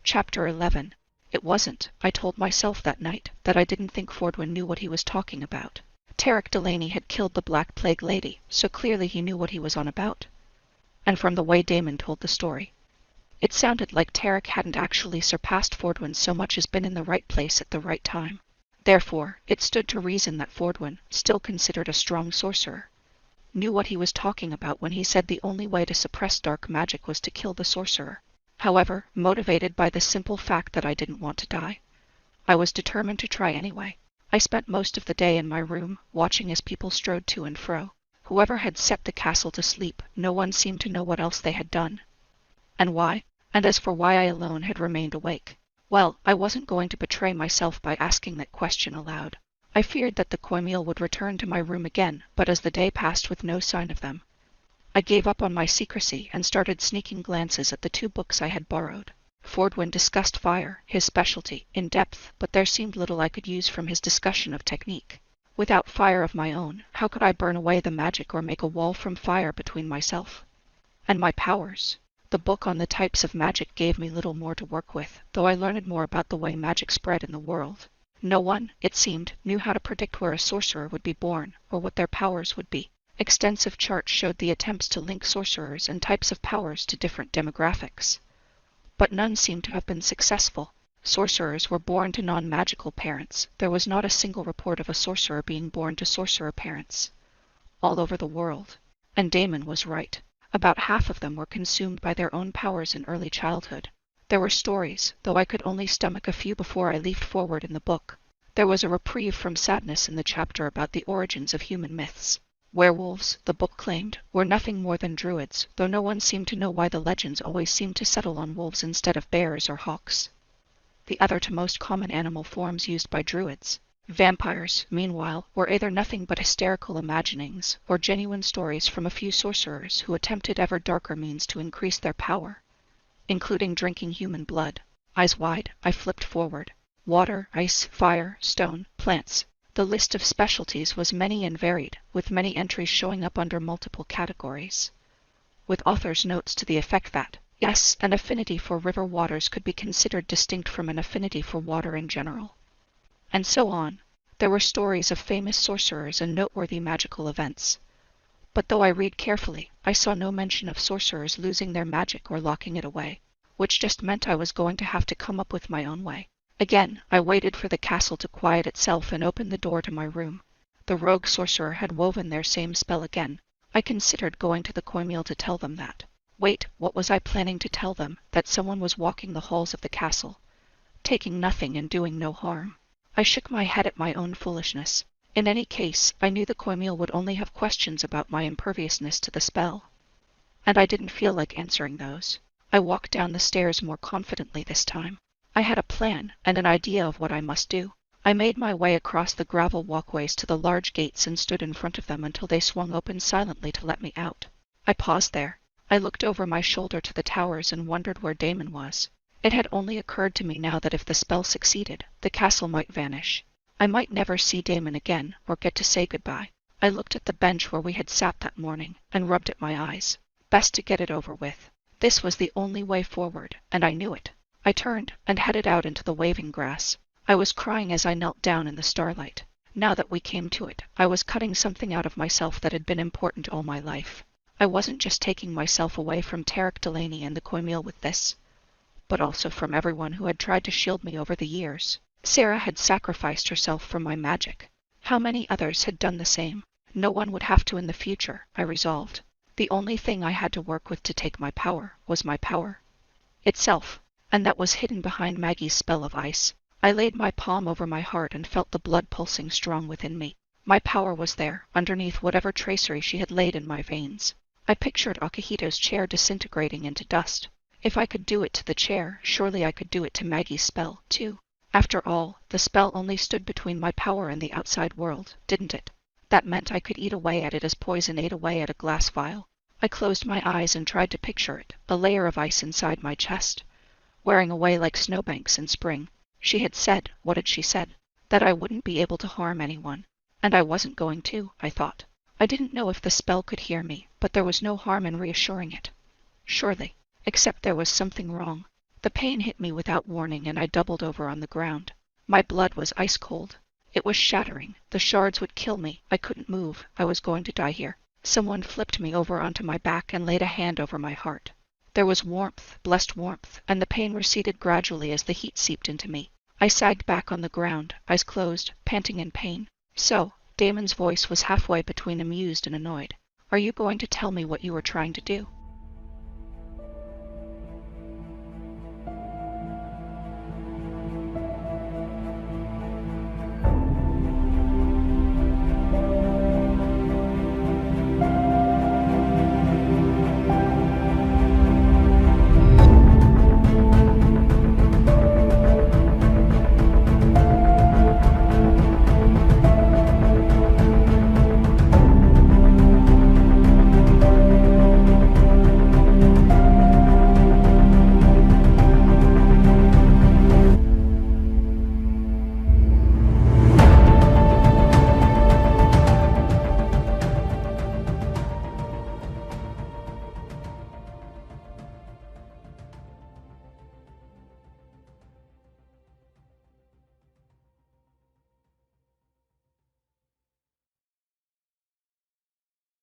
Chapter 11. It wasn't. I told myself that night that I didn't think Fordwin knew what he was talking about. Tarek Delaney had killed the Black Plague lady, so clearly he knew what he was on about. And from the way Damon told the story, it sounded like Tarek hadn't actually surpassed Fordwin so much as been in the right place at the right time. Therefore, it stood to reason that Fordwin, still considered a strong sorcerer, knew what he was talking about when he said the only way to suppress dark magic was to kill the sorcerer. However, motivated by the simple fact that I didn't want to die, I was determined to try anyway. I spent most of the day in my room, watching as people strode to and fro. Whoever had set the castle to sleep, no one seemed to know what else they had done, and why. And as for why I alone had remained awake, well, I wasn't going to betray myself by asking that question aloud. I feared that the Cormeal would return to my room again, but as the day passed with no sign of them, I gave up on my secrecy and started sneaking glances at the 2 books I had borrowed. Fordwin discussed fire, his specialty, in depth, but there seemed little I could use from his discussion of technique. Without fire of my own, how could I burn away the magic or make a wall from fire between myself and my powers? The book on the types of magic gave me little more to work with, though I learned more about the way magic spread in the world. No one, it seemed, knew how to predict where a sorcerer would be born, or what their powers would be. Extensive charts showed the attempts to link sorcerers and types of powers to different demographics, but none seemed to have been successful. Sorcerers were born to non-magical parents. There was not a single report of a sorcerer being born to sorcerer parents all over the world. And Damon was right. About half of them were consumed by their own powers in early childhood. There were stories, though I could only stomach a few before I leafed forward in the book. There was a reprieve from sadness in the chapter about the origins of human myths. Werewolves, the book claimed, were nothing more than druids, though no one seemed to know why the legends always seemed to settle on wolves instead of bears or hawks, the other to most common animal forms used by druids. Vampires, meanwhile, were either nothing but hysterical imaginings, or genuine stories from a few sorcerers who attempted ever darker means to increase their power, including drinking human blood. Eyes wide, I flipped forward. Water, ice, fire, stone, plants. The list of specialties was many and varied, with many entries showing up under multiple categories, with author's notes to the effect that, yes, an affinity for river waters could be considered distinct from an affinity for water in general, and so on. There were stories of famous sorcerers and noteworthy magical events, but though I read carefully, I saw no mention of sorcerers losing their magic or locking it away, which just meant I was going to have to come up with my own way. Again, I waited for the castle to quiet itself and opened the door to my room. The rogue sorcerer had woven their same spell again. I considered going to the Cormeal to tell them that. Wait, what was I planning to tell them? That someone was walking the halls of the castle, taking nothing and doing no harm. I shook my head at my own foolishness. In any case, I knew the Cormeal would only have questions about my imperviousness to the spell, and I didn't feel like answering those. I walked down the stairs more confidently this time. I had a plan and an idea of what I must do. I made my way across the gravel walkways to the large gates and stood in front of them until they swung open silently to let me out. I paused there. I looked over my shoulder to the towers and wondered where Damon was. It had only occurred to me now that if the spell succeeded, the castle might vanish. I might never see Damon again, or get to say goodbye. I looked at the bench where we had sat that morning, and rubbed at my eyes. Best to get it over with. This was the only way forward, and I knew it. I turned and headed out into the waving grass. I was crying as I knelt down in the starlight. Now that we came to it, I was cutting something out of myself that had been important all my life. I wasn't just taking myself away from Tarek Delaney and the Cormeal with this, but also from everyone who had tried to shield me over the years. Sarah had sacrificed herself for my magic. How many others had done the same? No one would have to in the future, I resolved. The only thing I had to work with to take my power was my power itself, and that was hidden behind Maggie's spell of ice. I laid my palm over my heart and felt the blood pulsing strong within me. My power was there, underneath whatever tracery she had laid in my veins. I pictured Akihito's chair disintegrating into dust. If I could do it to the chair, surely I could do it to Maggie's spell, too. After all, the spell only stood between my power and the outside world, didn't it? That meant I could eat away at it as poison ate away at a glass vial. I closed my eyes and tried to picture it, a layer of ice inside my chest, wearing away like snowbanks in spring. She had said, what had she said? That I wouldn't be able to harm anyone. And I wasn't going to, I thought. I didn't know if the spell could hear me, but there was no harm in reassuring it. Surely. Except there was something wrong. The pain hit me without warning, and I doubled over on the ground. My blood was ice cold. It was shattering. The shards would kill me. I couldn't move. I was going to die here. Someone flipped me over onto my back and laid a hand over my heart. There was warmth, blessed warmth, and the pain receded gradually as the heat seeped into me. I sagged back on the ground, eyes closed, panting in pain. So, Damon's voice was halfway between amused and annoyed. Are you going to tell me what you were trying to do?